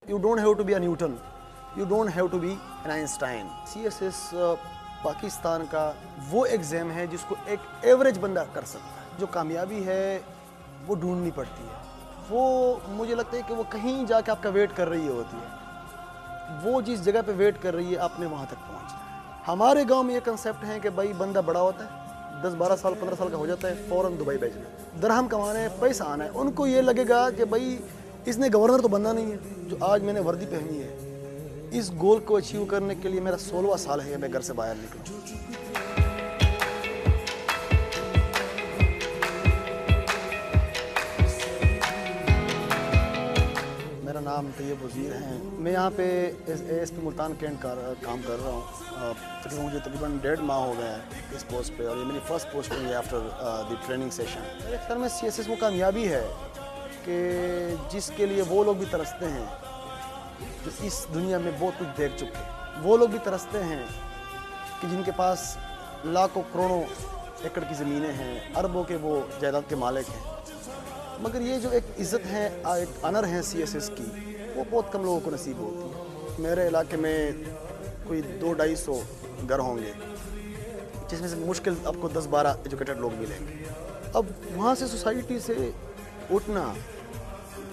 You don't have to be a Newton. You don't have to be an Einstein. CSS Pakistan का वो exam है जिसको एक average बंदा कर सकता है। जो कामयाबी है वो ढूंढनी पड़ती है, वो मुझे लगता है कि वो कहीं जाके आपका वेट कर रही होती है। वो जिस जगह पे वेट कर रही है आपने वहाँ तक पहुँचना है। हमारे गांव में ये कंसेप्ट है कि भाई बंदा बड़ा होता है, 10-12 साल 15 साल का हो जाता है, फ़ौरन दुबई भेजना, दरहम कमाना है, पैसा आना है। उनको ये लगेगा कि भाई इसने गवर्नर तो बनना नहीं है। जो आज मैंने वर्दी पहनी है, इस गोल को अचीव करने के लिए मेरा 16वां साल है मैं घर से बाहर निकलूँ। मेरा नाम तैयब वज़ीर है। मैं यहाँ पे ASP मुल्तान कैंट काम कर रहा हूँ। तकरीबन मुझे 1.5 माह हो गया है इस पोस्ट पे, और ये मेरी फर्स्ट पोस्टिंग है आफ्टर द ट्रेनिंग सेशन। मेरे ख्याल में CSS वो कामयाबी है कि जिसके लिए वो लोग भी तरसते हैं जो इस दुनिया में बहुत कुछ देख चुके हैं। वो लोग भी तरसते हैं कि जिनके पास लाखों करोड़ों एकड़ की ज़मीनें हैं, अरबों के वो जायदाद के मालिक हैं, मगर ये जो एक इज़्ज़त है, एक ऑनर है CSS की, वो बहुत कम लोगों को नसीब होती है। मेरे इलाके में कोई 200-250 घर होंगे जिसमें से मुश्किल आपको 10-12 एजुकेटेड लोग मिलेंगे। अब वहाँ से सोसाइटी से उठना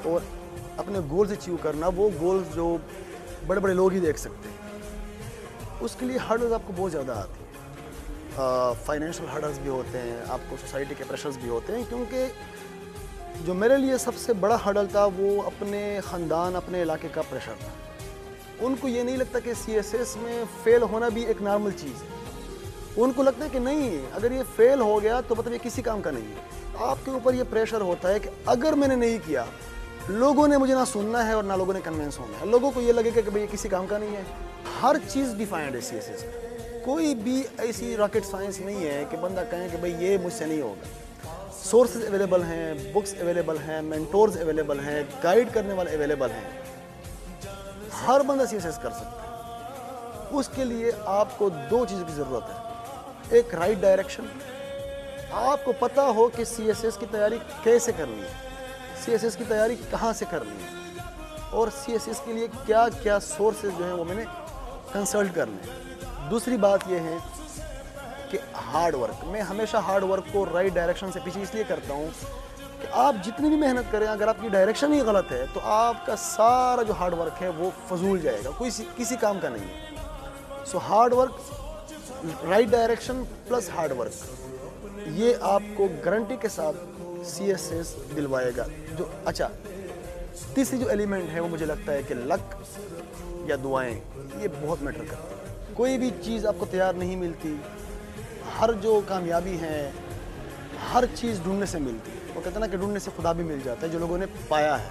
और अपने गोल्स अचीव करना, वो गोल्स जो बड़े बड़े लोग ही देख सकते हैं, उसके लिए हर्डल्स आपको बहुत ज़्यादा आती है। फाइनेंशियल हर्डल्स भी होते हैं, आपको सोसाइटी के प्रेशर्स भी होते हैं। क्योंकि जो मेरे लिए सबसे बड़ा हर्डल था वो अपने ख़ानदान, अपने इलाके का प्रेशर था। उनको ये नहीं लगता कि CSS में फ़ेल होना भी एक नॉर्मल चीज़ है। उनको लगता है कि नहीं, अगर ये फ़ेल हो गया तो मतलब ये किसी काम का नहीं है। आपके ऊपर ये प्रेशर होता है कि अगर मैंने नहीं किया, लोगों ने मुझे ना सुनना है और ना लोगों ने कन्विंस होना है। लोगों को ये लगेगा कि भाई ये किसी काम का नहीं है। हर चीज़ डिफाइंड है CSS में। कोई भी ऐसी रॉकेट साइंस नहीं है कि बंदा कहे कि भाई ये मुझसे नहीं होगा। सोर्सेज अवेलेबल हैं, बुक्स अवेलेबल हैं, मेंटोर्स अवेलेबल हैं, गाइड करने वाले अवेलेबल हैं। हर बंदा CSS कर सकता है। उसके लिए आपको 2 चीज़ों की ज़रूरत है। एक राइट डायरेक्शन, आपको पता हो कि CSS की तैयारी कैसे करनी है, CSS की तैयारी कहाँ से करनी है, और CSS के लिए क्या क्या सोर्सेज जो हैं वो मैंने कंसल्ट करने हैं। दूसरी बात ये है कि हार्ड वर्क। मैं हमेशा हार्ड वर्क को राइट डायरेक्शन से पीछे इसलिए करता हूँ कि आप जितनी भी मेहनत करें, अगर आपकी डायरेक्शन ही गलत है तो आपका सारा जो हार्ड वर्क है वो फजूल जाएगा, कोई किसी काम का नहीं है। So hard work, right direction plus hard work, ये आपको गारंटी के साथ CSS दिलवाएगा। जो अच्छा, तीसरी जो एलिमेंट है वो मुझे लगता है कि लक या दुआएं, ये बहुत मैटर करती है। कोई भी चीज़ आपको तैयार नहीं मिलती। हर जो कामयाबी है हर चीज़ ढूंढने से मिलती है। वो कहते हैं ना कि ढूंढने से खुदा भी मिल जाता है, जो लोगों ने पाया है।